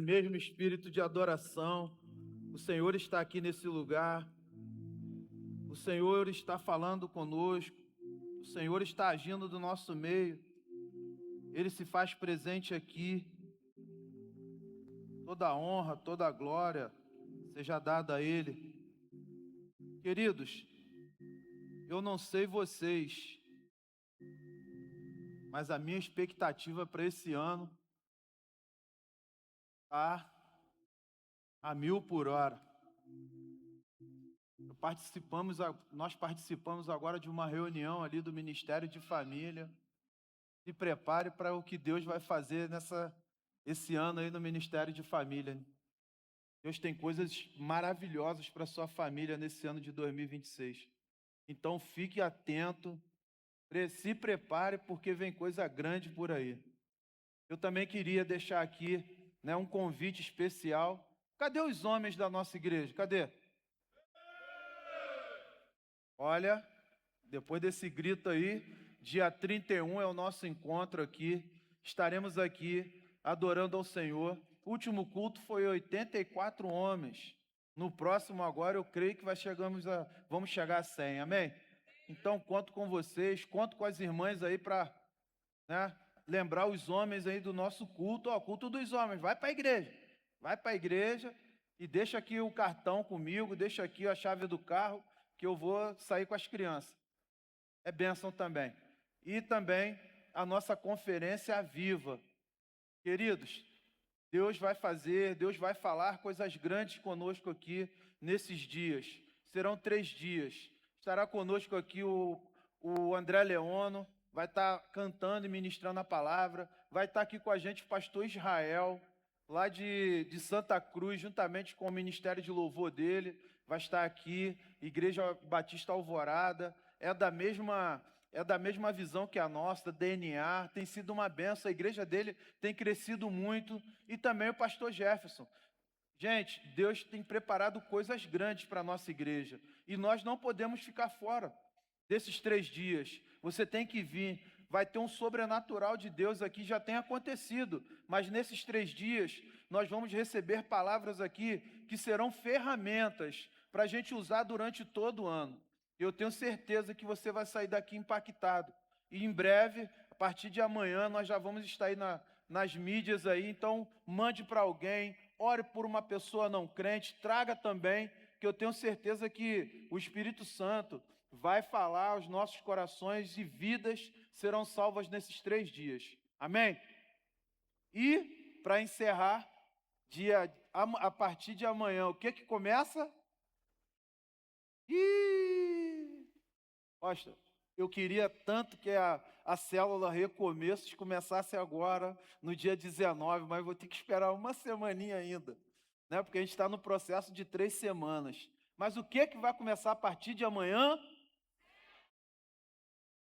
mesmo espírito de adoração. O Senhor está aqui nesse lugar. O Senhor está falando conosco. O Senhor está agindo do nosso meio. Ele se faz presente aqui. Toda a honra, toda a glória seja dada a Ele. Queridos, eu não sei vocês, mas a minha expectativa para esse ano está a 1000 por hora. Nós participamos agora de uma reunião ali do Ministério de Família. Se prepare para o que Deus vai fazer esse ano aí no Ministério de Família. Deus tem coisas maravilhosas para a sua família nesse ano de 2026. Então fique atento, se prepare, porque vem coisa grande por aí. Eu também queria deixar aqui, um convite especial. Cadê os homens da nossa igreja? Cadê? Olha, depois desse grito aí, dia 31 é o nosso encontro aqui. Estaremos aqui adorando ao Senhor. O último culto foi 84 homens. No próximo agora eu creio que vamos chegar a 100, amém? Então conto com vocês, conto com as irmãs aí para lembrar os homens aí do nosso culto. Culto dos homens, vai para a igreja e deixa aqui o cartão comigo, deixa aqui a chave do carro, que eu vou sair com as crianças. É bênção também. E também a nossa conferência viva. Queridos, Deus vai falar coisas grandes conosco aqui nesses dias. Serão 3 dias. Estará conosco aqui o André Leono, vai estar cantando e ministrando a palavra. Vai estar aqui com a gente o pastor Israel, lá de Santa Cruz, juntamente com o ministério de louvor dele. Vai estar aqui, Igreja Batista Alvorada, é da mesma visão que a nossa, DNA, tem sido uma benção, a igreja dele tem crescido muito, e também o pastor Jefferson. Gente, Deus tem preparado coisas grandes para a nossa igreja, e nós não podemos ficar fora desses 3 dias. Você tem que vir, vai ter um sobrenatural de Deus aqui, já tem acontecido, mas nesses 3 dias, nós vamos receber palavras aqui que serão ferramentas para a gente usar durante todo o ano. Eu tenho certeza que você vai sair daqui impactado. E em breve, a partir de amanhã, nós já vamos estar aí nas mídias aí. Então, mande para alguém, ore por uma pessoa não crente, traga também, que eu tenho certeza que o Espírito Santo vai falar aos nossos corações e vidas serão salvas nesses 3 dias. Amém? E, para encerrar, a partir de amanhã, o que começa? Poxa, eu queria tanto que a célula Recomeços começasse agora, no dia 19, mas vou ter que esperar uma semaninha ainda, porque a gente está no processo de 3 semanas. Mas o que vai começar a partir de amanhã?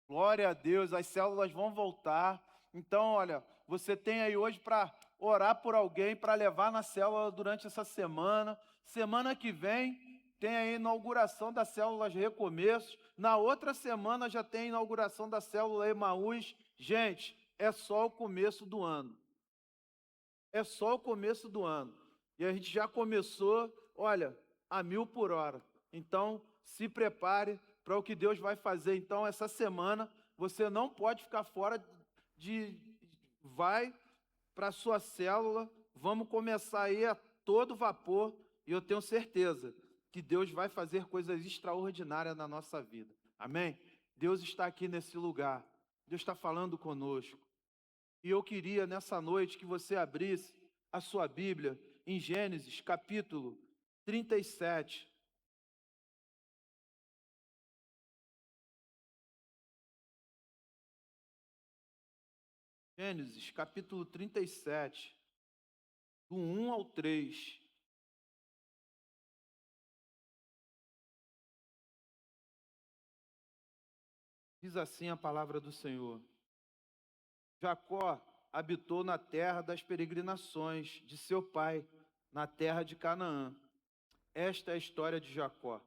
Glória a Deus, as células vão voltar. Então, olha, você tem aí hoje para orar por alguém, para levar na célula durante essa semana. Semana que vem tem a inauguração das células Recomeços. Na outra semana já tem a inauguração da célula Emaús. Gente, é só o começo do ano. É só o começo do ano. E a gente já começou, olha, a 1000 por hora. Então, se prepare para o que Deus vai fazer. Então, essa semana, você não pode ficar fora vai para a sua célula, vamos começar aí a todo vapor, e eu tenho certeza que Deus vai fazer coisas extraordinárias na nossa vida. Amém? Deus está aqui nesse lugar. Deus está falando conosco. E eu queria, nessa noite, que você abrisse a sua Bíblia em Gênesis, capítulo 37. Gênesis, capítulo 37, do 1 ao 3. Diz assim a palavra do Senhor. Jacó habitou na terra das peregrinações de seu pai, na terra de Canaã. Esta é a história de Jacó.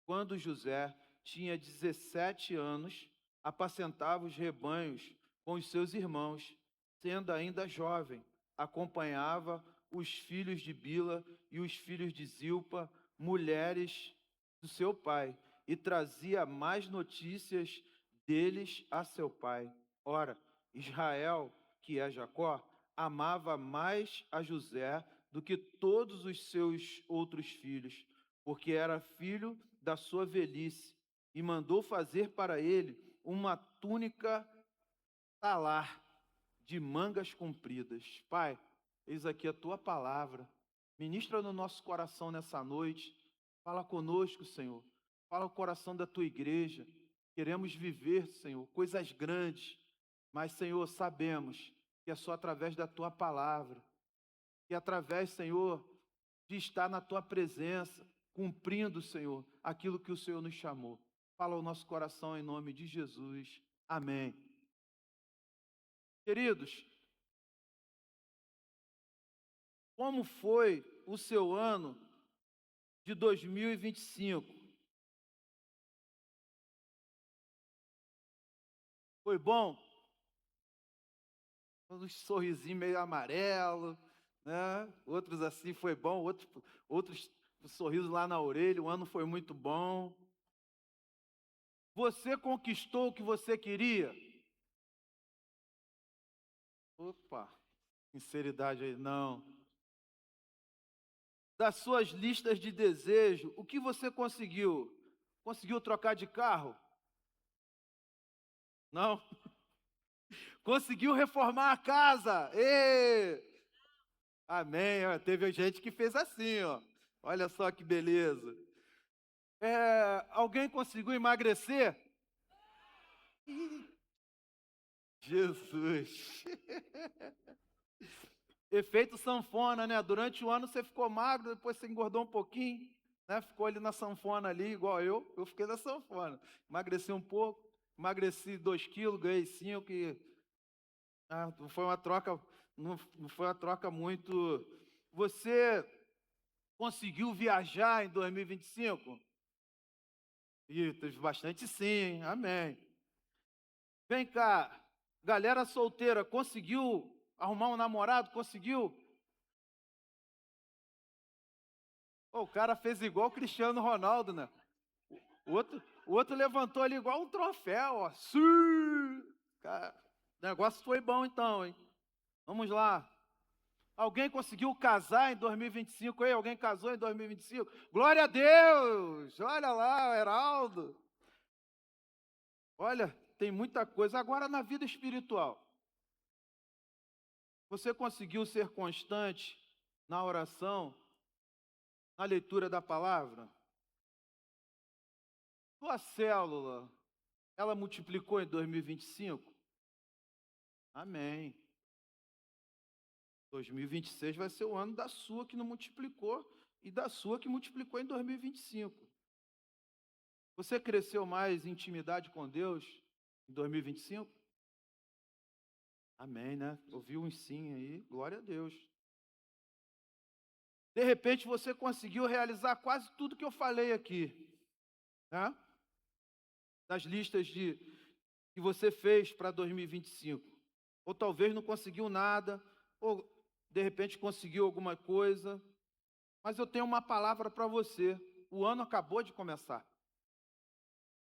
Quando José tinha 17 anos, apacentava os rebanhos com os seus irmãos, sendo ainda jovem, acompanhava os filhos de Bila e os filhos de Zilpa, mulheres do seu pai, e trazia mais notícias deles a seu pai. Ora, Israel, que é Jacó, amava mais a José do que todos os seus outros filhos, porque era filho da sua velhice, e mandou fazer para ele uma túnica talar de mangas compridas. Pai, eis aqui a tua palavra. Ministra no nosso coração nessa noite. Fala conosco, Senhor. Fala o coração da tua igreja. Queremos viver, Senhor, coisas grandes. Mas, Senhor, sabemos que é só através da tua palavra. Que é através, Senhor, de estar na tua presença, cumprindo, Senhor, aquilo que o Senhor nos chamou. Fala o nosso coração em nome de Jesus. Amém. Queridos, como foi o seu ano de 2025? Foi bom? Um sorrisinho meio amarelo, né? Outros assim foi bom, outros sorrisos lá na orelha, o ano foi muito bom. Você conquistou o que você queria? Opa, sinceridade aí, não. Das suas listas de desejo, o que você conseguiu? Conseguiu trocar de carro? Não? Conseguiu reformar a casa? Ê! Amém. Ó, teve gente que fez assim, ó. Olha só que beleza. Alguém conseguiu emagrecer? Ih, Jesus. Efeito sanfona, né? Durante o ano você ficou magro, depois você engordou um pouquinho, né? Ficou ali na sanfona ali, igual eu. Eu fiquei na sanfona. Emagreci um pouco, emagreci 2 quilos, ganhei 5 e não foi uma troca, não foi uma troca muito. Você conseguiu viajar em 2025? Ih, teve bastante sim, amém. Vem cá, galera solteira, conseguiu arrumar um namorado? Conseguiu? Pô, o cara fez igual o Cristiano Ronaldo, né? O outro levantou ali igual um troféu, ó. Sim! Cara, o negócio foi bom então, hein? Vamos lá. Alguém conseguiu casar em 2025 aí? Alguém casou em 2025? Glória a Deus! Olha lá, Heraldo. Olha, tem muita coisa. Agora, na vida espiritual, você conseguiu ser constante na oração, na leitura da palavra? Sua célula, ela multiplicou em 2025? Amém. 2026 vai ser o ano da sua que não multiplicou e da sua que multiplicou em 2025. Você cresceu mais em intimidade com Deus em 2025? Amém, né? Ouviu um sim aí, glória a Deus. De repente você conseguiu realizar quase tudo que eu falei aqui, né? Das listas que você fez para 2025. Ou talvez não conseguiu nada, ou de repente conseguiu alguma coisa. Mas eu tenho uma palavra para você. O ano acabou de começar.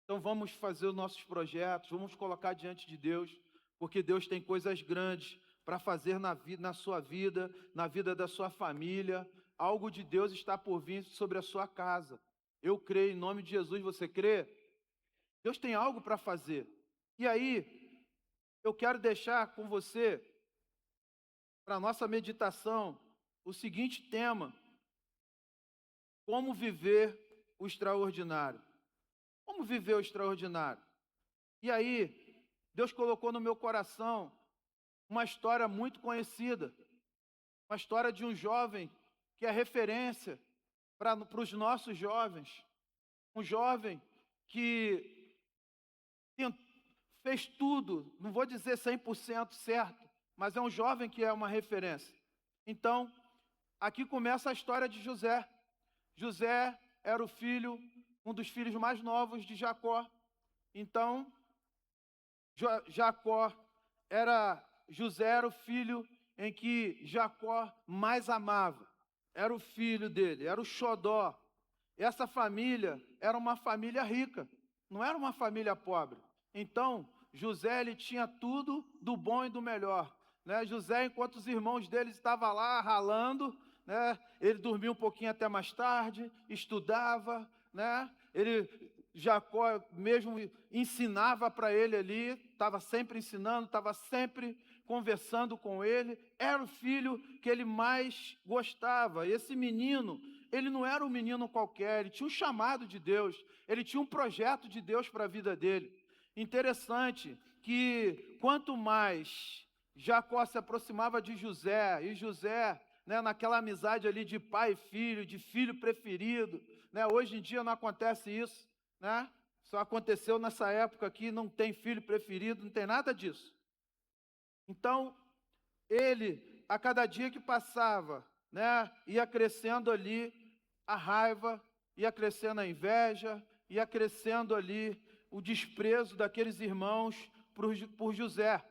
Então vamos fazer os nossos projetos, vamos colocar diante de Deus, porque Deus tem coisas grandes para fazer na sua vida, na vida da sua família. Algo de Deus está por vir sobre a sua casa. Eu creio em nome de Jesus, você crê? Deus tem algo para fazer. E aí, eu quero deixar com você, para a nossa meditação, o seguinte tema: como viver o extraordinário. Como viver o extraordinário? E aí, Deus colocou no meu coração uma história muito conhecida, uma história de um jovem que é referência para os nossos jovens, um jovem que fez tudo, não vou dizer 100% certo, mas é um jovem que é uma referência. Então, aqui começa a história de José. José era um dos filhos mais novos de Jacó. Então, José era o filho em que Jacó mais amava. Era o filho dele, era o xodó. Essa família era uma família rica, não era uma família pobre. Então, José ele tinha tudo do bom e do melhor. Né? José, enquanto os irmãos dele estavam lá ralando, né? Ele dormia um pouquinho até mais tarde, estudava, né? Jacó mesmo ensinava para ele ali, estava sempre ensinando, estava sempre conversando com ele. Era o filho que ele mais gostava. E esse menino, ele não era um menino qualquer, ele tinha um chamado de Deus, ele tinha um projeto de Deus para a vida dele. Interessante que quanto mais Jacó se aproximava de José, e José, né, naquela amizade ali de pai e filho, de filho preferido, né, hoje em dia não acontece isso, né? Só aconteceu nessa época aqui, não tem filho preferido, não tem nada disso. Então, ele, a cada dia que passava, né, ia crescendo ali a raiva, ia crescendo a inveja, ia crescendo ali o desprezo daqueles irmãos por José.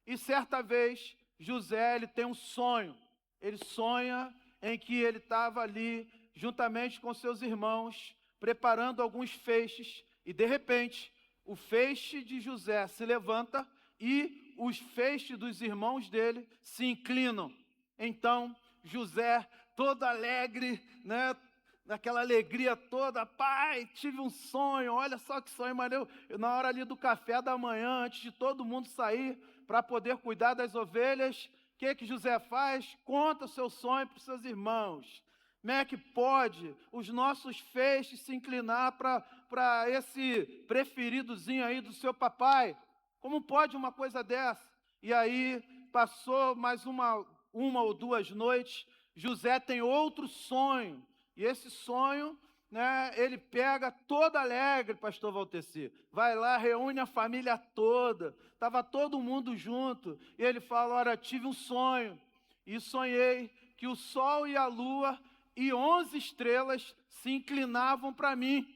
E certa vez, José ele tem um sonho. Ele sonha em que ele estava ali, juntamente com seus irmãos, preparando alguns feixes, e de repente, o feixe de José se levanta e os feixes dos irmãos dele se inclinam. Então, José, todo alegre, né, naquela alegria toda, pai, tive um sonho, olha só que sonho maneiro. Na hora ali do café da manhã, antes de todo mundo sair para poder cuidar das ovelhas, o que José faz? Conta o seu sonho para os seus irmãos. Como é que pode os nossos feixes se inclinar para esse preferidozinho aí do seu papai? Como pode uma coisa dessa? E aí, passou mais uma ou duas noites, José tem outro sonho. E esse sonho, né, ele pega todo alegre, pastor Valteci. Vai lá, reúne a família toda. Estava todo mundo junto. E ele fala, olha, tive um sonho. E sonhei que o sol e a lua e 11 estrelas se inclinavam para mim.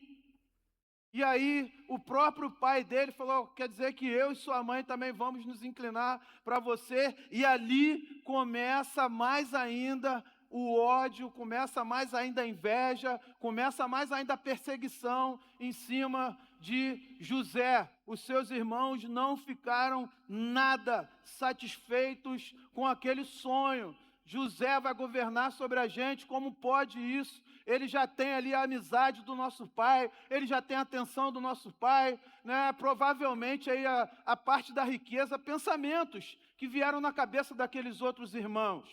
E aí, o próprio pai dele falou, quer dizer que eu e sua mãe também vamos nos inclinar para você. E ali começa mais ainda o ódio, começa mais ainda a inveja, começa mais ainda a perseguição em cima de José. Os seus irmãos não ficaram nada satisfeitos com aquele sonho. José vai governar sobre a gente, como pode isso? Ele já tem ali a amizade do nosso pai, ele já tem a atenção do nosso pai, né? Provavelmente aí a parte da riqueza, pensamentos que vieram na cabeça daqueles outros irmãos.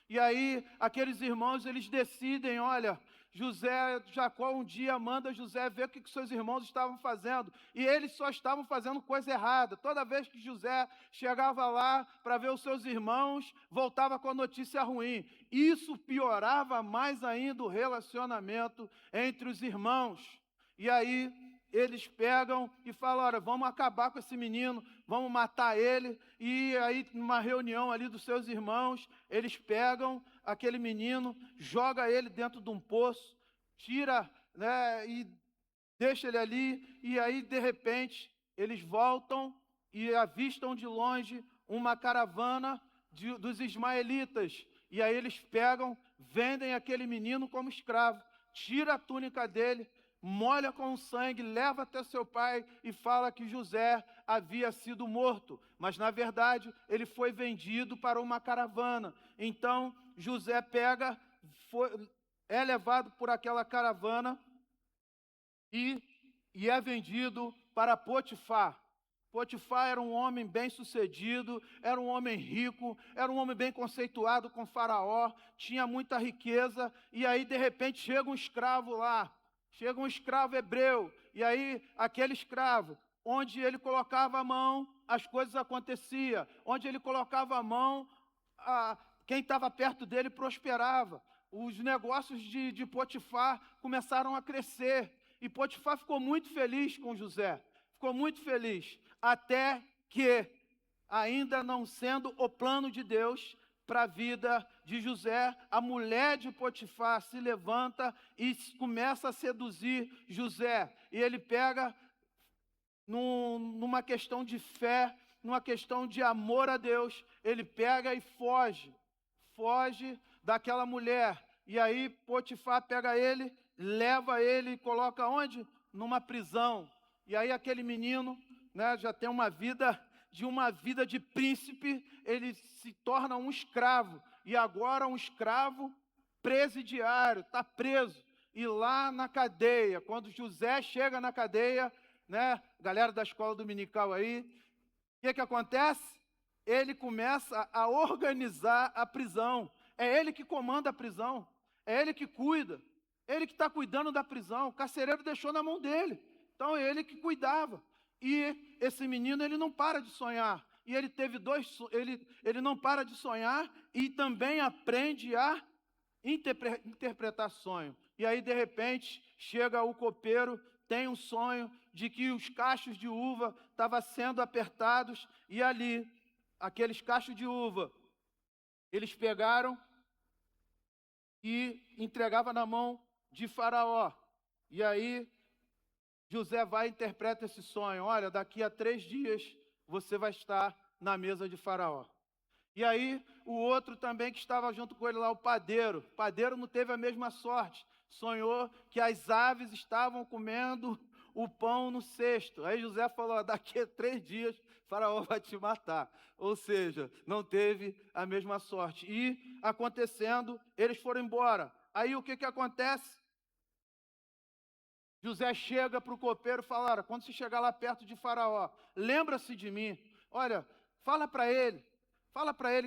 E aí, aqueles irmãos, eles decidem, olha, Jacó um dia manda José ver o que seus irmãos estavam fazendo. E eles só estavam fazendo coisa errada. Toda vez que José chegava lá para ver os seus irmãos, voltava com a notícia ruim. Isso piorava mais ainda o relacionamento entre os irmãos. E aí, eles pegam e falam, olha, vamos acabar com esse menino, vamos matar ele. E aí, numa reunião ali dos seus irmãos, eles pegam aquele menino, joga ele dentro de um poço, tira, né, e deixa ele ali. E aí, de repente, eles voltam e avistam de longe uma caravana dos ismaelitas. E aí eles pegam, vendem aquele menino como escravo, tira a túnica dele, molha com o sangue, leva até seu pai e fala que José havia sido morto. Mas, na verdade, ele foi vendido para uma caravana. Então, José é levado por aquela caravana e é vendido para Potifar. Potifar era um homem bem-sucedido, era um homem rico, era um homem bem conceituado com Faraó, tinha muita riqueza, e aí, de repente, chega um escravo lá, chega um escravo hebreu, e aí, aquele escravo, onde ele colocava a mão, as coisas aconteciam, onde ele colocava a mão, quem estava perto dele prosperava. Os negócios de Potifar começaram a crescer, e Potifar ficou muito feliz com José, ficou muito feliz, até que, ainda não sendo o plano de Deus para a vida de José, a mulher de Potifar se levanta e começa a seduzir José. E ele pega, numa questão de fé, numa questão de amor a Deus, ele pega e foge daquela mulher. E aí Potifar pega ele, leva ele e coloca onde? Numa prisão. E aí aquele menino, né, já tem uma vida de príncipe, ele se torna um escravo. E agora um escravo presidiário, está preso. E lá na cadeia, quando José chega na cadeia, né, galera da escola dominical aí, o que acontece? Ele começa a organizar a prisão. É ele que comanda a prisão. É ele que cuida. Ele que está cuidando da prisão. O carcereiro deixou na mão dele. Então é ele que cuidava. E esse menino, ele não para de sonhar. E ele teve ele não para de sonhar e também aprende a interpretar sonho. E aí, de repente, chega o copeiro, tem um sonho de que os cachos de uva estavam sendo apertados e ali, aqueles cachos de uva, eles pegaram e entregavam na mão de Faraó. E aí, José vai e interpreta esse sonho. Olha, daqui a 3 dias você vai estar na mesa de Faraó. E aí, o outro também que estava junto com ele lá, o padeiro. O padeiro não teve a mesma sorte. Sonhou que as aves estavam comendo o pão no cesto. Aí José falou, daqui a 3 dias, Faraó vai te matar. Ou seja, não teve a mesma sorte. E, acontecendo, eles foram embora. Aí, o que acontece? José chega para o copeiro e fala, quando você chegar lá perto de Faraó, lembra-se de mim. Olha, fala para ele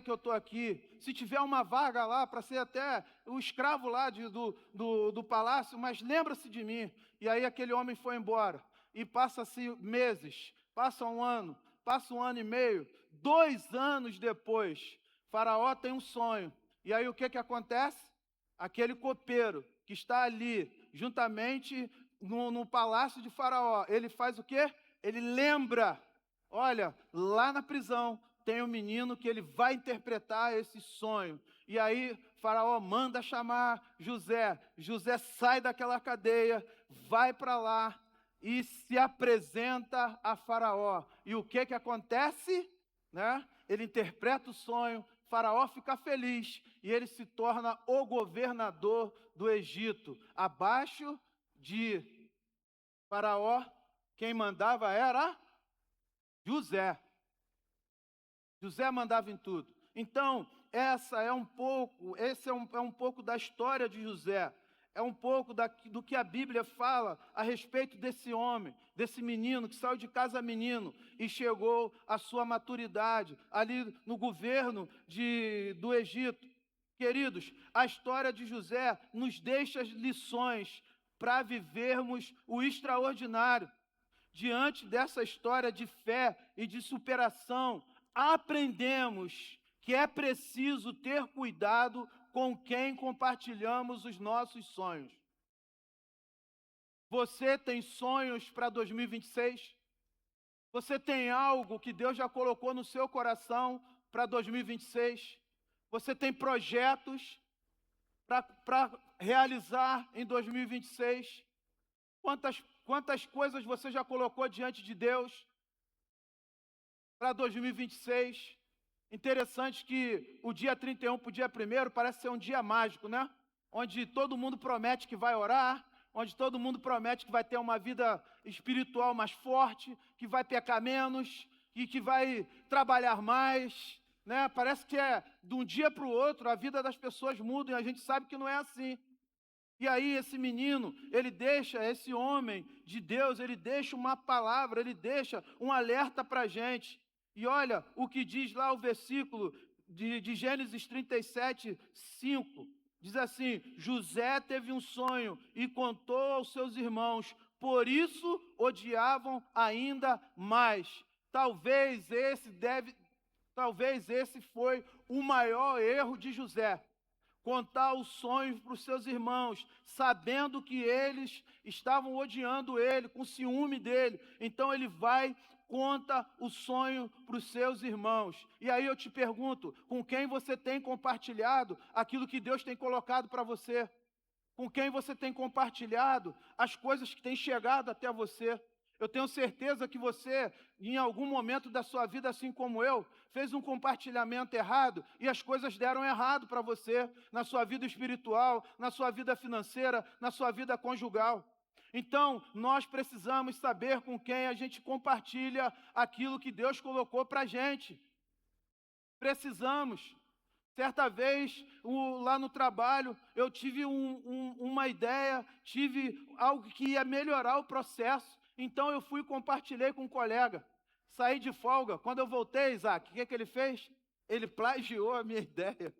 que eu estou aqui. Se tiver uma vaga lá para ser até o escravo lá do palácio, mas lembra-se de mim. E aí aquele homem foi embora. E passa-se meses, passa um ano e meio. 2 anos depois, Faraó tem um sonho. E aí o que acontece? Aquele copeiro que está ali, juntamente no palácio de Faraó, ele faz o quê? Ele lembra, olha, lá na prisão tem um menino que ele vai interpretar esse sonho. E aí Faraó manda chamar José. José sai daquela cadeia, vai para lá e se apresenta a Faraó. E o que acontece? Né? Ele interpreta o sonho, Faraó fica feliz e ele se torna o governador do Egito. Abaixo de Faraó, quem mandava era José. José mandava em tudo. Então, esse é um pouco da história de José. É um pouco do que a Bíblia fala a respeito desse homem, desse menino que saiu de casa menino e chegou à sua maturidade ali no governo do Egito. Queridos, a história de José nos deixa lições para vivermos o extraordinário. Diante dessa história de fé e de superação, aprendemos que é preciso ter cuidado com quem compartilhamos os nossos sonhos. Você tem sonhos para 2026? Você tem algo que Deus já colocou no seu coração para 2026? Você tem projetos para realizar em 2026? Quantas coisas você já colocou diante de Deus para 2026? Interessante que o dia 31 para o dia 1º parece ser um dia mágico, né? Onde todo mundo promete que vai orar, onde todo mundo promete que vai ter uma vida espiritual mais forte, que vai pecar menos, e que vai trabalhar mais, né? Parece que de um dia para o outro a vida das pessoas muda e a gente sabe que não é assim. E aí esse menino, esse homem de Deus, ele deixa uma palavra, ele deixa um alerta para a gente. E olha o que diz lá o versículo de Gênesis 37, 5. Diz assim, José teve um sonho e contou aos seus irmãos, por isso odiavam ainda mais. Talvez esse foi o maior erro de José. Contar os sonhos para os seus irmãos, sabendo que eles estavam odiando ele, com ciúme dele. Então ele vai, conta o sonho para os seus irmãos. E aí eu te pergunto, com quem você tem compartilhado aquilo que Deus tem colocado para você? Com quem você tem compartilhado as coisas que têm chegado até você? Eu tenho certeza que você, em algum momento da sua vida, assim como eu, fez um compartilhamento errado e as coisas deram errado para você, na sua vida espiritual, na sua vida financeira, na sua vida conjugal. Então, nós precisamos saber com quem a gente compartilha aquilo que Deus colocou para a gente. Precisamos. Certa vez, lá no trabalho, eu tive uma ideia, tive algo que ia melhorar o processo. Então, eu fui e compartilhei com um colega. Saí de folga. Quando eu voltei, Isaac, o que ele fez? Ele plagiou a minha ideia.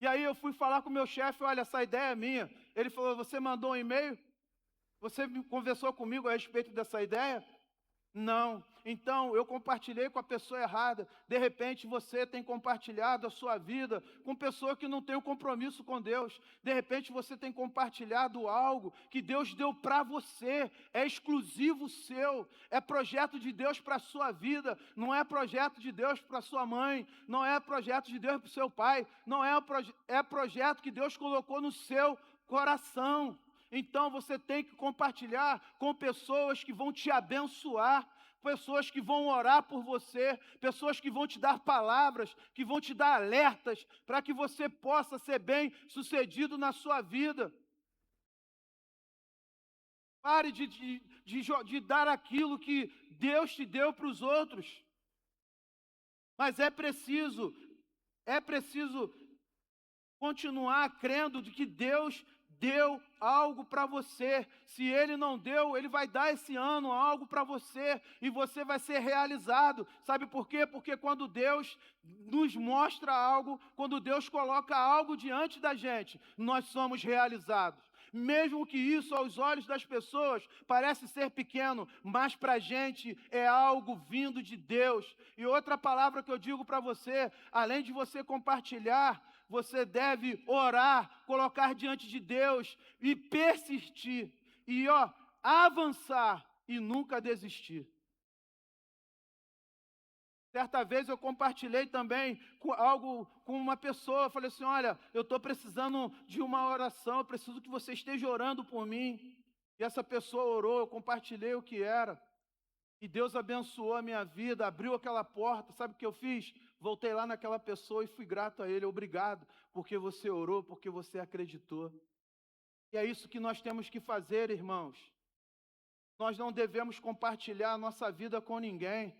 E aí eu fui falar com o meu chefe, olha, essa ideia é minha. Ele falou, você mandou um e-mail? Você conversou comigo a respeito dessa ideia? Não. Então, eu compartilhei com a pessoa errada. De repente, você tem compartilhado a sua vida com pessoa que não tem um compromisso com Deus. De repente, você tem compartilhado algo que Deus deu para você. É exclusivo seu. É projeto de Deus para a sua vida. Não é projeto de Deus para sua mãe. Não é projeto de Deus para o seu pai. Não é, é projeto que Deus colocou no seu coração. Então você tem que compartilhar com pessoas que vão te abençoar, pessoas que vão orar por você, pessoas que vão te dar palavras, que vão te dar alertas, para que você possa ser bem sucedido na sua vida. Pare de dar aquilo que Deus te deu para os outros. Mas é preciso continuar crendo de que Deus deu algo para você. Se Ele não deu, Ele vai dar esse ano algo para você e você vai ser realizado. Sabe por quê? Porque quando Deus nos mostra algo, quando Deus coloca algo diante da gente, nós somos realizados. Mesmo que isso aos olhos das pessoas parece ser pequeno, mas para a gente é algo vindo de Deus. E outra palavra que eu digo para você, além de você compartilhar, você deve orar, colocar diante de Deus e persistir. E avançar e nunca desistir. Certa vez eu compartilhei também algo com uma pessoa. Eu falei assim, olha, eu estou precisando de uma oração, eu preciso que você esteja orando por mim. E essa pessoa orou, eu compartilhei o que era. E Deus abençoou a minha vida, abriu aquela porta. Sabe o que eu fiz? Voltei lá naquela pessoa e fui grato a Ele. Obrigado, porque você orou, porque você acreditou. E é isso que nós temos que fazer, irmãos. Nós não devemos compartilhar a nossa vida com ninguém.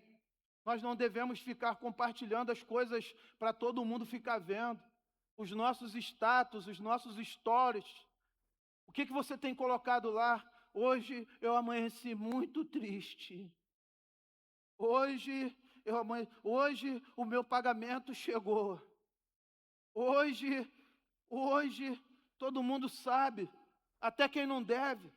Nós não devemos ficar compartilhando as coisas para todo mundo ficar vendo. Os nossos status, os nossos stories. O que você tem colocado lá? Hoje eu amanheci muito triste. Hoje o meu pagamento chegou. Hoje todo mundo sabe, até quem não deve.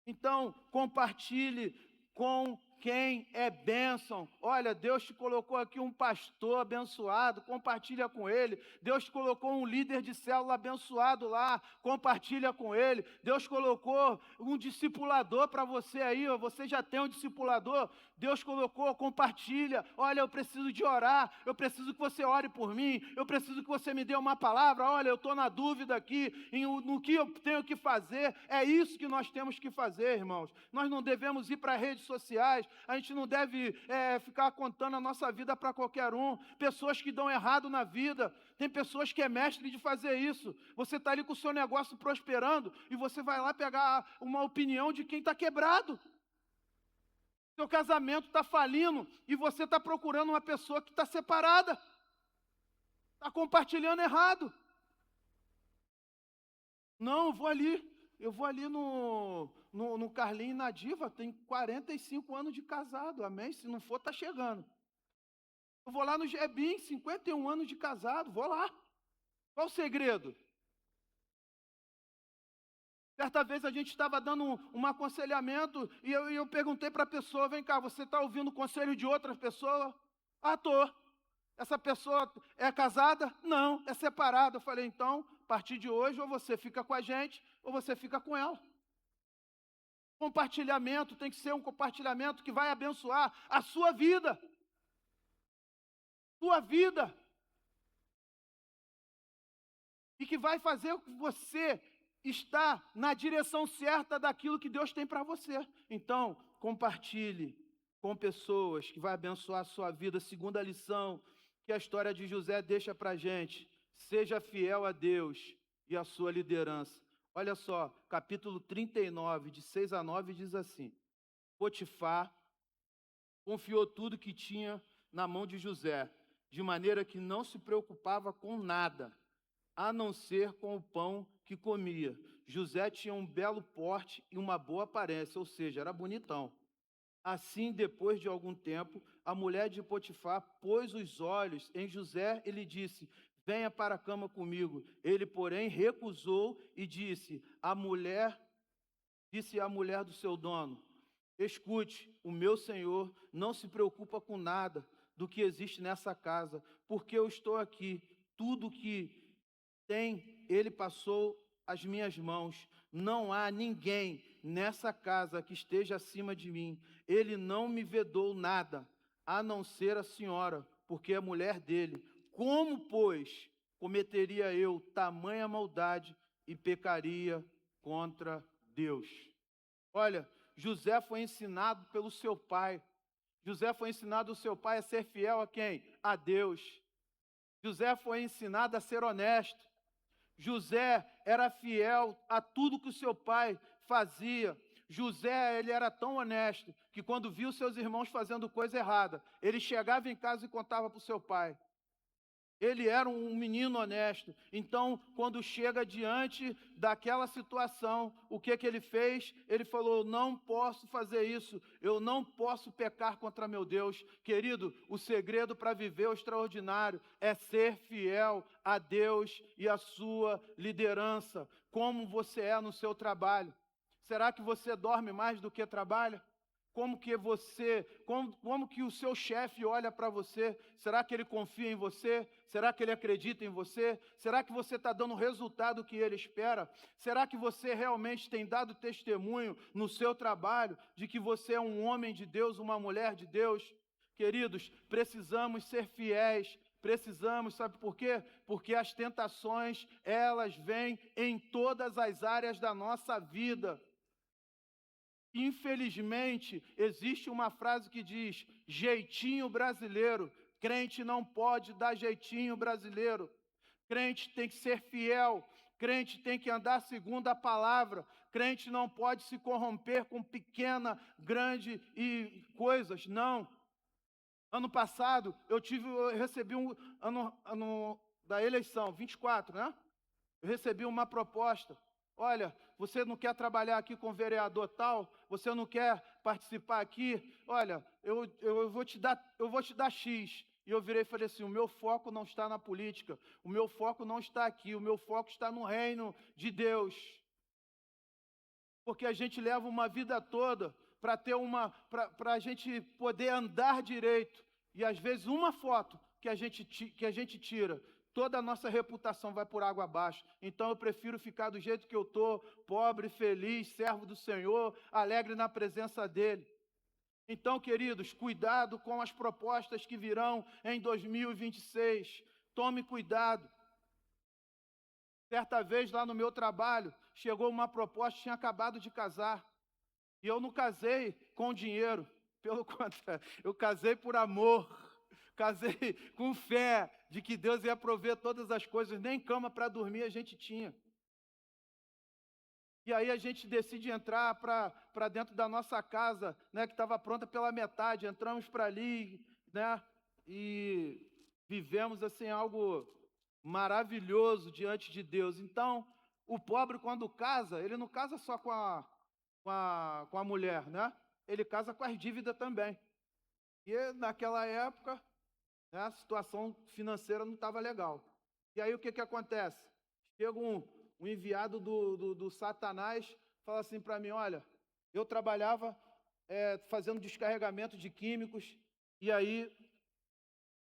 Então, compartilhe com quem é bênção. Olha, Deus te colocou aqui um pastor abençoado, compartilha com ele. Deus te colocou um líder de célula abençoado lá, compartilha com ele. Deus colocou um discipulador para você aí, você já tem um discipulador. Deus colocou, compartilha. Olha, eu preciso de orar, eu preciso que você ore por mim, eu preciso que você me dê uma palavra. Olha, eu estou na dúvida aqui, no que eu tenho que fazer. É isso que nós temos que fazer, irmãos. Nós não devemos ir para redes sociais, a gente não deve ficar contando a nossa vida para qualquer um. Pessoas que dão errado na vida, tem pessoas que é mestre de fazer isso. Você está ali com o seu negócio prosperando e você vai lá pegar uma opinião de quem está quebrado. Seu casamento está falindo e você está procurando uma pessoa que está separada. Está compartilhando errado. Não, eu vou ali no Carlinho e na Diva, tem 45 anos de casado, amém? Se não for, está chegando. Eu vou lá no Gebim, 51 anos de casado, vou lá. Qual o segredo? Certa vez a gente estava dando um aconselhamento e eu perguntei para a pessoa, vem cá, você está ouvindo o conselho de outra pessoa? Ah, estou. Essa pessoa é casada? Não, é separada. Eu falei, então, a partir de hoje, ou você fica com a gente, ou você fica com ela. Compartilhamento tem que ser um compartilhamento que vai abençoar a sua vida. Sua vida. E que vai fazer você está na direção certa daquilo que Deus tem para você. Então, compartilhe com pessoas que vai abençoar a sua vida. Segunda lição que a história de José deixa para a gente: seja fiel a Deus e à sua liderança. Olha só, capítulo 39, de 6 a 9, diz assim: Potifar confiou tudo que tinha na mão de José, de maneira que não se preocupava com nada, a não ser com o pão que comia. José tinha um belo porte e uma boa aparência, ou seja, era bonitão. Assim, depois de algum tempo, a mulher de Potifar pôs os olhos em José e lhe disse: venha para a cama comigo. Ele, porém, recusou e disse à mulher do seu dono: escute, o meu senhor não se preocupa com nada do que existe nessa casa, porque eu estou aqui. Tudo que tem, ele passou às minhas mãos. Não há ninguém nessa casa que esteja acima de mim. Ele não me vedou nada, a não ser a senhora, porque é mulher dele. Como, pois, cometeria eu tamanha maldade e pecaria contra Deus? Olha, José foi ensinado pelo seu pai. José foi ensinado o seu pai a ser fiel a quem? A Deus. José foi ensinado a ser honesto. José era fiel a tudo que o seu pai fazia. José, ele era tão honesto que quando viu seus irmãos fazendo coisa errada, ele chegava em casa e contava para o seu pai. Ele era um menino honesto. Então, quando chega diante daquela situação, o que ele fez? Ele falou: não posso fazer isso, eu não posso pecar contra meu Deus. Querido, o segredo para viver o extraordinário é ser fiel a Deus e à sua liderança. Como você é no seu trabalho? Será que você dorme mais do que trabalha? Como que o seu chefe olha para você? Será que ele confia em você? Será que ele acredita em você? Será que você está dando o resultado que ele espera? Será que você realmente tem dado testemunho no seu trabalho de que você é um homem de Deus, uma mulher de Deus? Queridos, precisamos ser fiéis. Precisamos, sabe por quê? Porque as tentações, elas vêm em todas as áreas da nossa vida. Infelizmente, existe uma frase que diz: jeitinho brasileiro. Crente não pode dar jeitinho brasileiro. Crente tem que ser fiel. Crente tem que andar segundo a palavra. Crente não pode se corromper com pequena, grande e coisas. Não. Ano passado, eu recebi ano da eleição, 24, né? Eu recebi uma proposta. Olha, você não quer trabalhar aqui com vereador tal? Você não quer participar aqui? Olha, eu vou te dar X. E eu virei e falei assim: o meu foco não está na política, o meu foco não está aqui, o meu foco está no reino de Deus. Porque a gente leva uma vida toda para a gente poder andar direito. E às vezes uma foto que a gente tira, toda a nossa reputação vai por água abaixo. Então eu prefiro ficar do jeito que eu estou, pobre, feliz, servo do Senhor, alegre na presença dEle. Então, queridos, cuidado com as propostas que virão em 2026. Tome cuidado. Certa vez lá no meu trabalho, chegou uma proposta, tinha acabado de casar. E eu não casei com dinheiro, pelo contrário, eu casei por amor. Casei com fé de que Deus ia prover todas as coisas, nem cama para dormir a gente tinha. E aí a gente decide entrar para dentro da nossa casa, né, que estava pronta pela metade. Entramos para ali, né, e vivemos assim algo maravilhoso diante de Deus. Então, o pobre quando casa, ele não casa só com a mulher, né? Ele casa com as dívidas também. E naquela época, né, a situação financeira não estava legal. E aí o que acontece? Chega um enviado do Satanás, fala assim para mim: olha, eu trabalhava fazendo descarregamento de químicos, e aí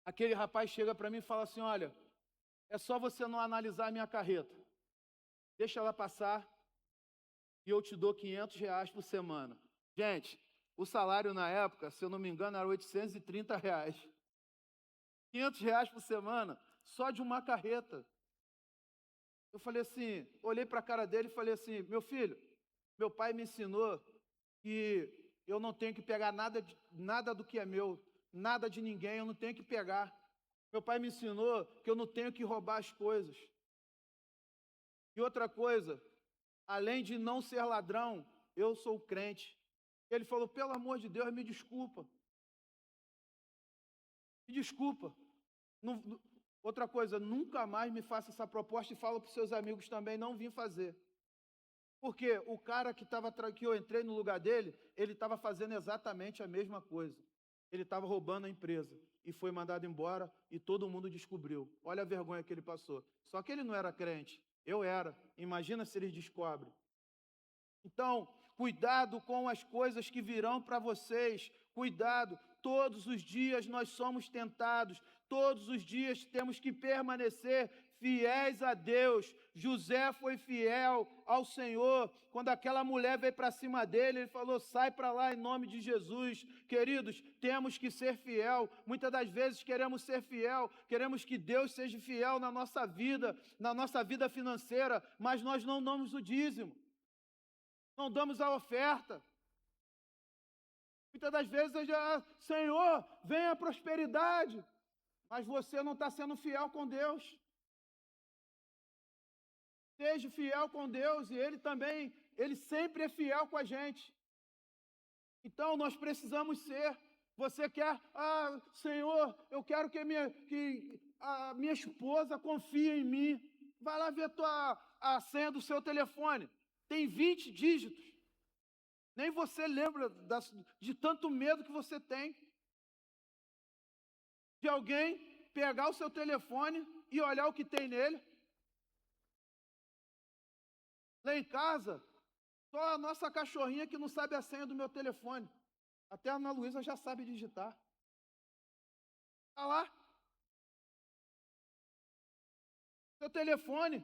aquele rapaz chega para mim e fala assim: olha, é só você não analisar a minha carreta, deixa ela passar e eu te dou R$ 500 por semana. Gente, o salário na época, se eu não me engano, era R$ 830. R$ 500 por semana, só de uma carreta. Eu falei assim, olhei para a cara dele e falei assim, meu filho, meu pai me ensinou que eu não tenho que pegar nada do que é meu, nada de ninguém, eu não tenho que pegar. Meu pai me ensinou que eu não tenho que roubar as coisas. E outra coisa, além de não ser ladrão, eu sou crente. Ele falou, pelo amor de Deus, me desculpa. Me desculpa. Outra coisa, nunca mais me faça essa proposta e fala para os seus amigos também não vim fazer. Porque o cara que eu entrei no lugar dele, ele estava fazendo exatamente a mesma coisa. Ele estava roubando a empresa e foi mandado embora e todo mundo descobriu. Olha a vergonha que ele passou. Só que ele não era crente, eu era. Imagina se eles descobrem. Então, cuidado com as coisas que virão para vocês. Cuidado, todos os dias nós somos tentados, todos os dias temos que permanecer fiéis a Deus. José foi fiel ao Senhor. Quando aquela mulher veio para cima dele, ele falou, sai para lá em nome de Jesus. Queridos, temos que ser fiel. Muitas das vezes queremos ser fiel, queremos que Deus seja fiel na nossa vida financeira, mas nós não damos o dízimo, não damos a oferta. Muitas das vezes eu já, Senhor, venha a prosperidade, mas você não está sendo fiel com Deus. Seja fiel com Deus e Ele sempre é fiel com a gente. Então nós precisamos ser. Você quer, Senhor, eu quero que a minha esposa confie em mim. Vai lá ver a senha do seu telefone. Tem 20 dígitos. Nem você lembra de tanto medo que você tem de alguém pegar o seu telefone e olhar o que tem nele. Lá em casa, só a nossa cachorrinha que não sabe a senha do meu telefone. Até a Ana Luísa já sabe digitar. Está lá. Seu telefone.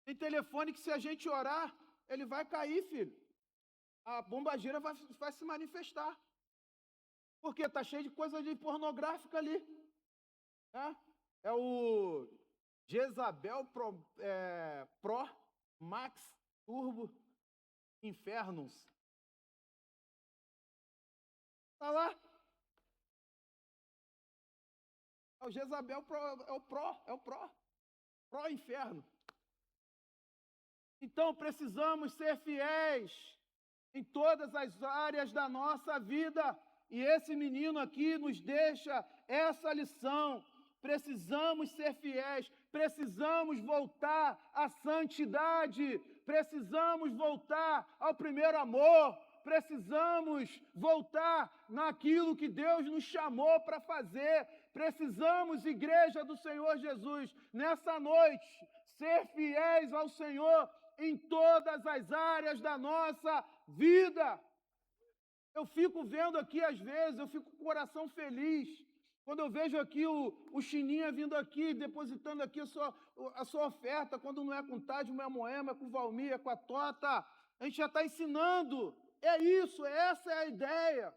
Tem telefone que se a gente orar, ele vai cair, filho. A bombageira vai se manifestar. Porque está cheio de coisa de pornográfica ali. É o Jezabel Pro Max Turbo Infernos. Está lá. É o Jezabel Pro, é o Pro Inferno. Então precisamos ser fiéis em todas as áreas da nossa vida. E esse menino aqui nos deixa essa lição. Precisamos ser fiéis, precisamos voltar à santidade, precisamos voltar ao primeiro amor, precisamos voltar naquilo que Deus nos chamou para fazer. Precisamos, igreja do Senhor Jesus, nessa noite, ser fiéis ao Senhor em todas as áreas da nossa vida. Eu fico vendo aqui, às vezes, eu fico com o coração feliz, quando eu vejo aqui o Chininha vindo aqui, depositando aqui a sua oferta, quando não é com Tádio, não é Moema, é com o Valmir, é com a Tota, a gente já está ensinando. É isso, essa é a ideia.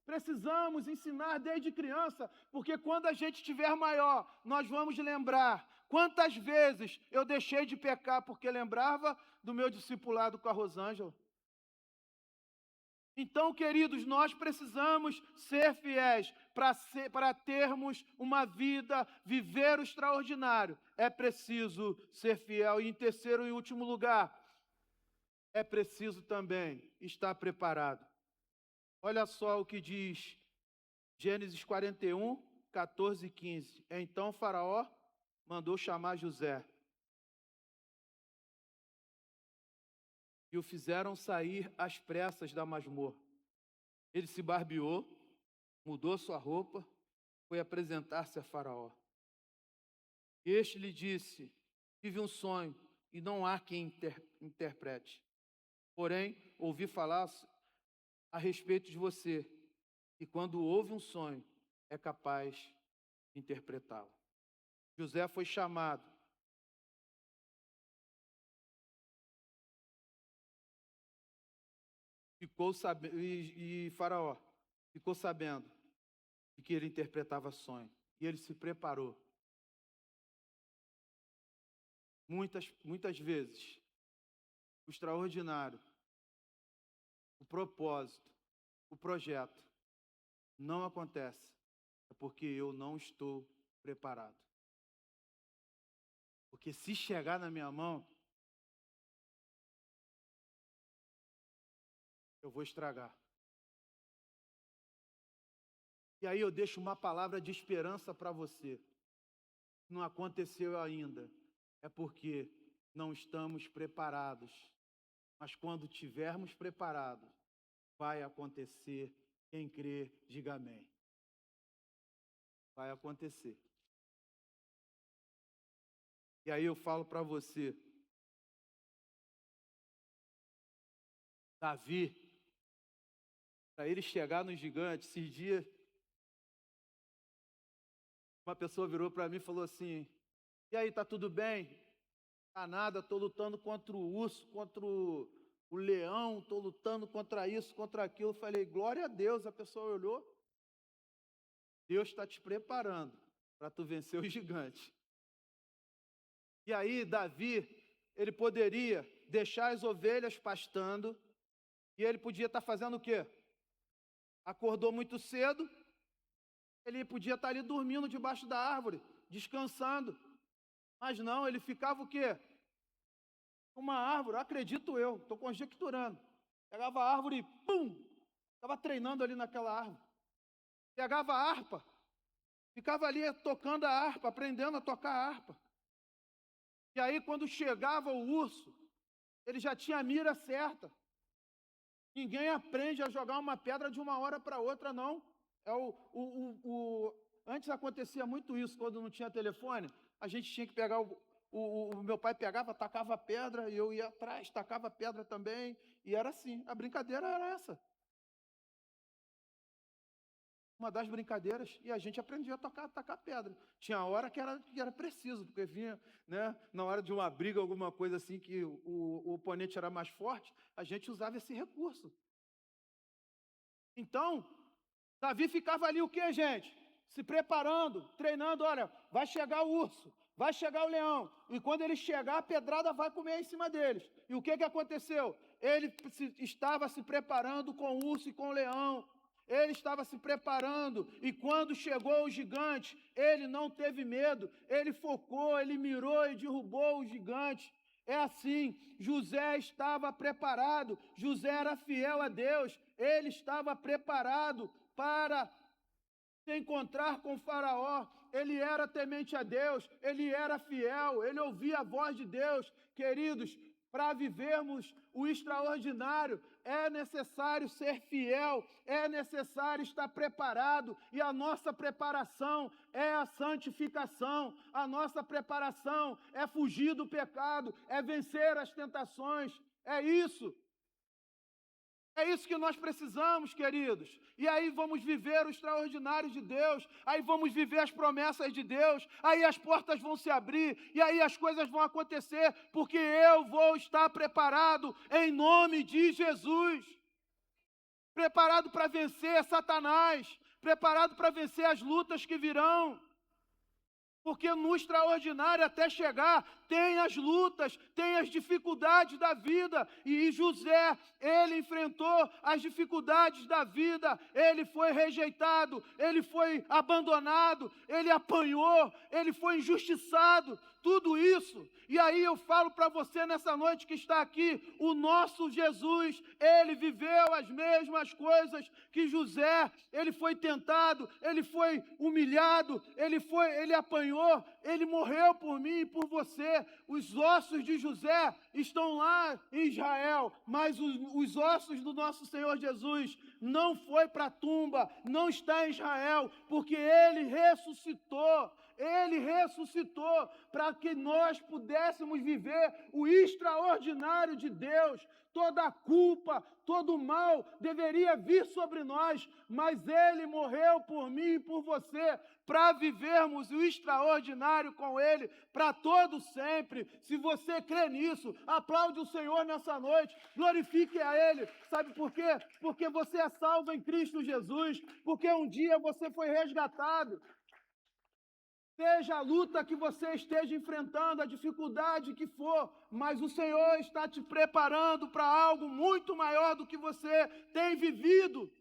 Precisamos ensinar desde criança, porque quando a gente estiver maior, nós vamos lembrar quantas vezes eu deixei de pecar porque lembrava do meu discipulado com a Rosângela. Então, queridos, nós precisamos ser fiéis para termos uma vida, viver o extraordinário. É preciso ser fiel. E em terceiro e último lugar, é preciso também estar preparado. Olha só o que diz Gênesis 41, 14 e 15. Então Faraó mandou chamar José e o fizeram sair às pressas da masmorra. Ele se barbeou, mudou sua roupa, foi apresentar-se a Faraó. Este lhe disse, tive um sonho e não há quem interprete. Porém, ouvi falar a respeito de você, e quando ouve um sonho, é capaz de interpretá-lo. José foi chamado. E Faraó ficou sabendo de que ele interpretava sonho. E ele se preparou. Muitas vezes, o extraordinário, o propósito, o projeto não acontece, é porque eu não estou preparado. Porque se chegar na minha mão, eu vou estragar. E aí eu deixo uma palavra de esperança para você. Não aconteceu ainda, é porque não estamos preparados. Mas quando tivermos preparados, vai acontecer. Quem crê, diga amém. Vai acontecer. E aí eu falo para você, Davi, para ele chegar no gigante, esses dias, uma pessoa virou para mim e falou assim, e aí, tá tudo bem? Tá nada, estou lutando contra o urso, contra o leão, estou lutando contra isso, contra aquilo. Eu falei, glória a Deus. A pessoa olhou, Deus está te preparando para tu vencer o gigante. E aí, Davi, ele poderia deixar as ovelhas pastando, e ele podia estar fazendo o quê? Acordou muito cedo, ele podia estar ali dormindo debaixo da árvore, descansando. Mas não, ele ficava o quê? Uma árvore, acredito eu, estou conjecturando. Pegava a árvore e pum! Estava treinando ali naquela árvore. Pegava a harpa, ficava ali tocando a harpa, aprendendo a tocar a harpa. E aí, quando chegava o urso, ele já tinha a mira certa. Ninguém aprende a jogar uma pedra de uma hora para outra, não. Antes acontecia muito isso, quando não tinha telefone, a gente tinha que pegar o meu pai pegava, tacava a pedra, e eu ia atrás, tacava a pedra também, e era assim, a brincadeira era essa. Uma das brincadeiras, e a gente aprendia a tacar pedra. Tinha hora que era preciso, porque vinha, né, na hora de uma briga, alguma coisa assim, que o oponente era mais forte, a gente usava esse recurso. Então, Davi ficava ali o quê, gente? Se preparando, treinando, olha, vai chegar o urso, vai chegar o leão, e quando ele chegar, a pedrada vai comer em cima deles. E o que aconteceu? Ele estava se preparando com o urso e com o leão. Ele estava se preparando, e quando chegou o gigante, ele não teve medo, ele focou, ele mirou e derrubou o gigante. É assim, José estava preparado, José era fiel a Deus, ele estava preparado para se encontrar com Faraó, ele era temente a Deus, ele era fiel, ele ouvia a voz de Deus. Queridos, para vivermos o extraordinário, é necessário ser fiel, é necessário estar preparado, e a nossa preparação é a santificação, a nossa preparação é fugir do pecado, é vencer as tentações, é isso. É isso que nós precisamos, queridos. E aí vamos viver o extraordinário de Deus, aí vamos viver as promessas de Deus, aí as portas vão se abrir, e aí as coisas vão acontecer, porque eu vou estar preparado em nome de Jesus. Preparado para vencer Satanás, preparado para vencer as lutas que virão. Porque no extraordinário até chegar, tem as lutas, tem as dificuldades da vida. E José, ele enfrentou as dificuldades da vida. Ele foi rejeitado, ele foi abandonado, ele apanhou, ele foi injustiçado. Tudo isso. E aí eu falo para você nessa noite que está aqui, o nosso Jesus, ele viveu as mesmas coisas que José. Ele foi tentado, ele foi humilhado, ele apanhou, ele morreu por mim e por você. Os ossos de José estão lá em Israel, mas os ossos do nosso Senhor Jesus não foi para a tumba, não está em Israel, porque ele ressuscitou. Ele ressuscitou para que nós pudéssemos viver o extraordinário de Deus. Toda a culpa, todo o mal deveria vir sobre nós, mas Ele morreu por mim e por você, para vivermos o extraordinário com Ele, para todo sempre. Se você crê nisso, aplaude o Senhor nessa noite, glorifique a Ele. Sabe por quê? Porque você é salvo em Cristo Jesus, porque um dia você foi resgatado. Seja a luta que você esteja enfrentando, a dificuldade que for, mas o Senhor está te preparando para algo muito maior do que você tem vivido.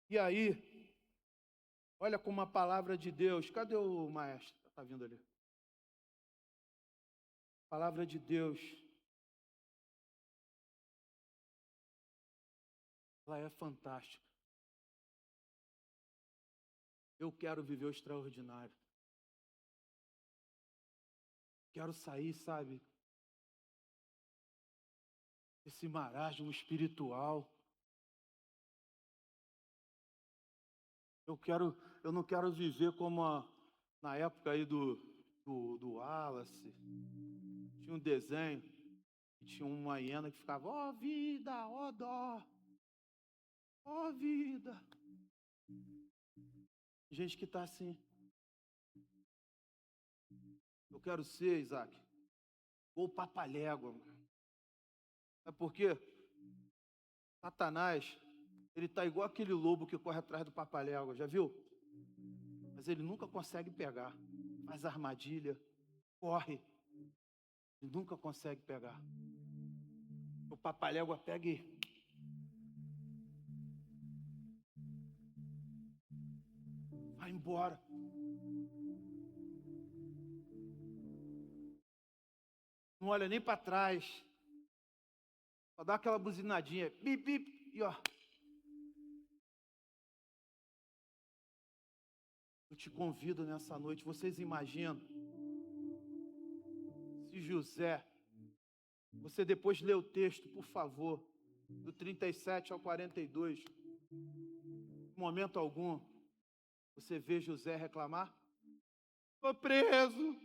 E aí, olha como a palavra de Deus, cadê o maestro? Está vindo ali. A palavra de Deus, ela é fantástica. Eu quero viver o extraordinário. Quero sair, sabe, desse marasmo espiritual. Eu não quero viver como na época aí do Wallace. Tinha um desenho, tinha uma hiena que ficava, ó vida, ó dó, ó vida. Gente que está assim. Eu quero ser, Isaac, ou papalégua. Sabe por quê? Satanás, ele está igual aquele lobo que corre atrás do papalégua, já viu? Mas ele nunca consegue pegar. Faz armadilha, corre, e nunca consegue pegar. O papalégua pega e vai embora. Não olha nem para trás. Só dá aquela buzinadinha, bip, bip, e ó. Eu te convido nessa noite, vocês imaginam se José, você depois lê o texto, por favor, do 37 ao 42, em momento algum, você vê José reclamar? Estou preso.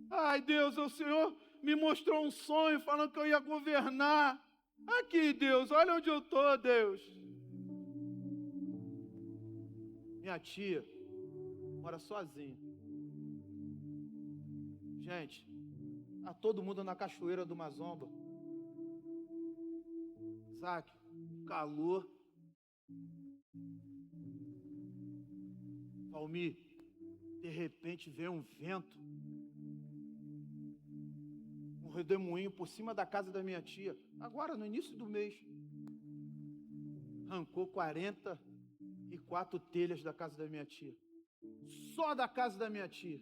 Ai, Deus, o Senhor me mostrou um sonho falando que eu ia governar. Aqui, Deus, olha onde eu estou, Deus. Minha tia mora sozinha. Gente, tá todo mundo na cachoeira do Mazomba. Isaac, calor. Valmir, de repente veio um vento. Um redemoinho por cima da casa da minha tia. Agora, no início do mês. Arrancou 44 telhas da casa da minha tia. Só da casa da minha tia.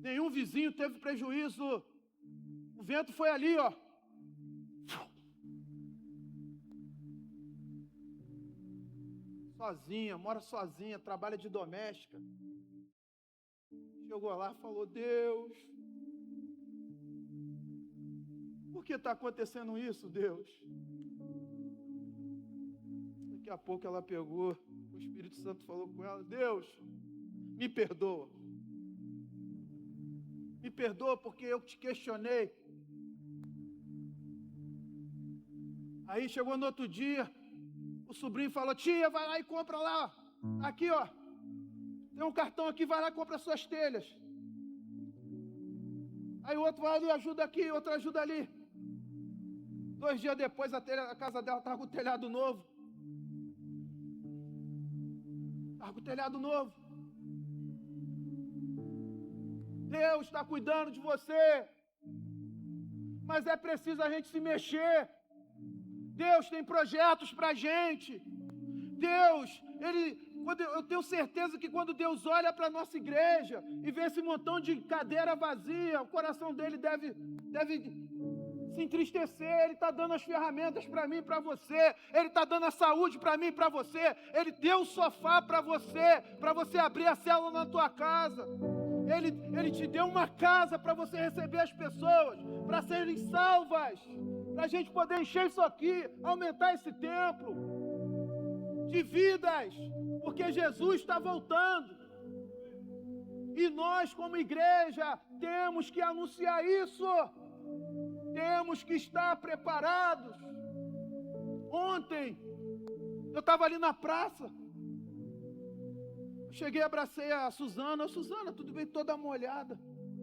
Nenhum vizinho teve prejuízo. O vento foi ali, ó. Sozinha, mora sozinha, trabalha de doméstica. Chegou lá e falou, Deus, por que está acontecendo isso, Deus? Daqui a pouco ela pegou, o Espírito Santo falou com ela, Deus, me perdoa. Me perdoa porque eu te questionei. Aí chegou no outro dia, o sobrinho falou, tia, vai lá e compra lá. Aqui, ó. Tem um cartão aqui, vai lá e compra suas telhas. Aí o outro vai ali, ajuda aqui, outro ajuda ali. 2 dias depois, a casa dela estava com o telhado novo. Estava com o telhado novo. Deus está cuidando de você. Mas é preciso a gente se mexer. Deus tem projetos para a gente. Deus, eu tenho certeza que quando Deus olha para a nossa igreja e vê esse montão de cadeira vazia, o coração dele deve se entristecer. Ele está dando as ferramentas para mim e para você. Ele está dando a saúde para mim e para você. Ele deu o sofá para você abrir a célula na tua casa. Ele te deu uma casa para você receber as pessoas, para serem salvas, para a gente poder encher isso aqui, aumentar esse templo de vidas, porque Jesus está voltando. E nós, como igreja, temos que anunciar isso. Temos que estar preparados. Ontem, eu estava ali na praça. Cheguei, abracei a Suzana. Suzana, tudo bem? Toda molhada.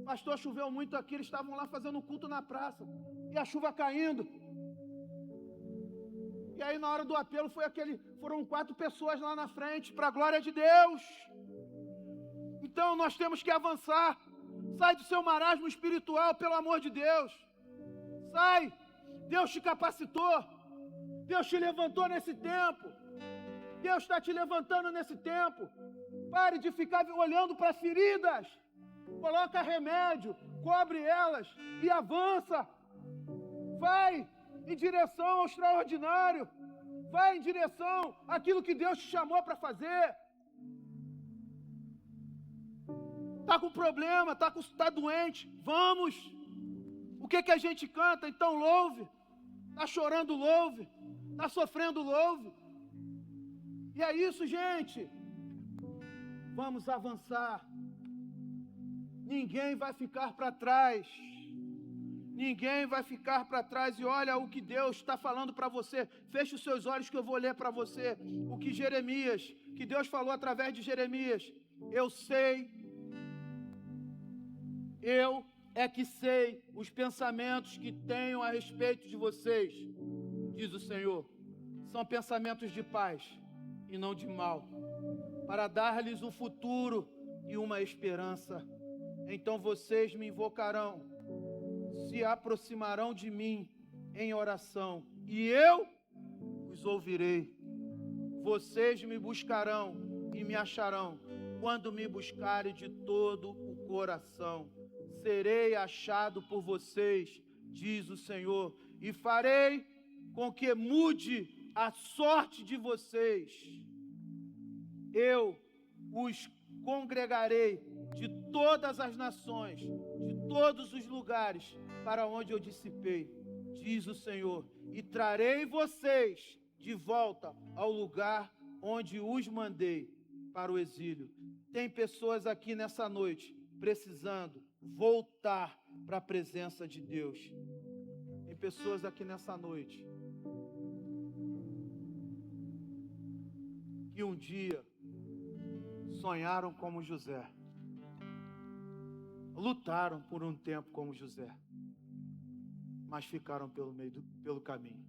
Pastor, choveu muito aqui. Eles estavam lá fazendo um culto na praça. E a chuva caindo. E aí, na hora do apelo, foram 4 pessoas lá na frente, para a glória de Deus. Então, nós temos que avançar. Sai do seu marasmo espiritual, pelo amor de Deus. Sai. Deus te capacitou. Deus te levantou nesse tempo. Deus está te levantando nesse tempo. Pare de ficar olhando para as feridas. Coloca remédio, cobre elas e avança. Vai em direção ao extraordinário. Vai em direção àquilo que Deus te chamou para fazer. Está com problema, está doente. Vamos. O que a gente canta? Então louve. Está chorando, louve. Está sofrendo, louve. E é isso, gente. Vamos avançar. Ninguém vai ficar para trás. Ninguém vai ficar para trás. E olha o que Deus está falando para você. Feche os seus olhos que eu vou ler para você. O que que Deus falou através de Jeremias. Eu é que sei os pensamentos que tenho a respeito de vocês, diz o Senhor. São pensamentos de paz e não de mal, para dar-lhes um futuro e uma esperança. Então vocês me invocarão, se aproximarão de mim em oração, e eu os ouvirei. Vocês me buscarão e me acharão, quando me buscarem de todo o coração. Serei achado por vocês, diz o Senhor, e farei com que mude a sorte de vocês. Eu os congregarei de todas as nações, de todos os lugares para onde eu dissipei, diz o Senhor, e trarei vocês de volta ao lugar onde os mandei para o exílio. Tem pessoas aqui nessa noite precisando voltar para a presença de Deus. Tem pessoas aqui nessa noite que um dia sonharam como José, lutaram por um tempo como José, mas ficaram pelo caminho.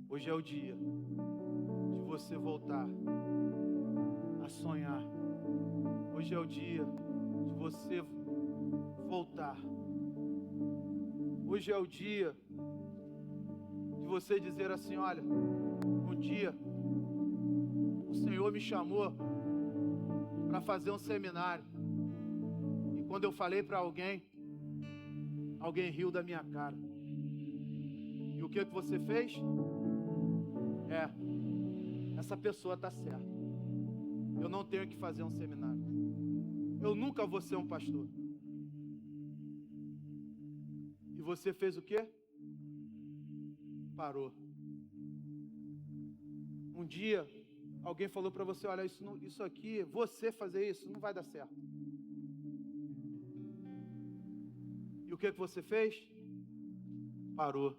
Hoje é o dia de você voltar a sonhar. Hoje é o dia de você voltar. Hoje é o dia de você dizer assim: olha, um dia o Senhor me chamou para fazer um seminário, e quando eu falei para alguém riu da minha cara. E o que você fez? Essa pessoa está certa. Eu não tenho que fazer um seminário. Eu nunca vou ser um pastor. E você fez o quê? Parou. Um dia, alguém falou para você: olha, isso aqui, você fazer isso, não vai dar certo. E o que você fez? Parou.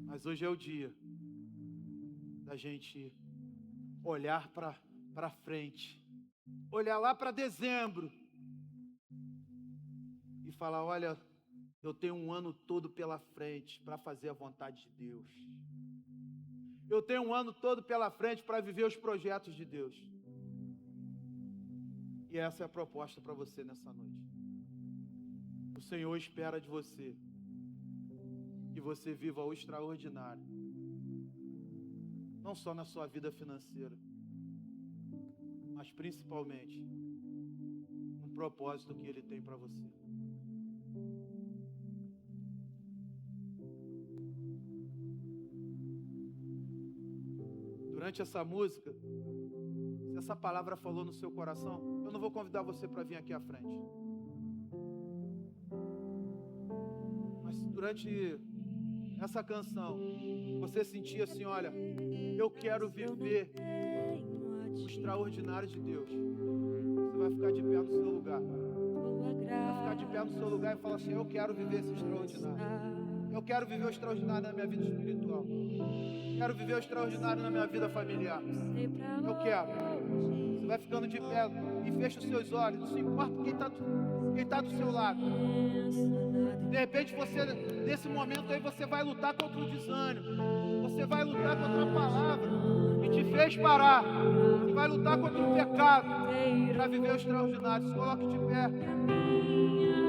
Mas hoje é o dia da gente olhar para frente, olhar lá para dezembro e falar: olha, eu tenho um ano todo pela frente para fazer a vontade de Deus. Eu tenho um ano todo pela frente para viver os projetos de Deus. E essa é a proposta para você nessa noite. O Senhor espera de você que você viva o extraordinário, não só na sua vida financeira, mas principalmente no propósito que Ele tem para você. Durante essa música, se essa palavra falou no seu coração, eu não vou convidar você para vir aqui à frente. Mas durante essa canção, você sentia assim: olha, eu quero viver o extraordinário de Deus. Você vai ficar de pé no seu lugar. Vai ficar de pé no seu lugar e falar assim: eu quero viver esse extraordinário. Eu quero viver o extraordinário na minha vida espiritual. Quero viver o extraordinário na minha vida familiar. Eu quero. Você vai ficando de pé e fecha os seus olhos. Não se importa quem está quem está do seu lado. De repente você, nesse momento aí, você vai lutar contra o desânimo. Você vai lutar contra a palavra que te fez parar. Você vai lutar contra o pecado para viver o extraordinário. Se coloque de pé.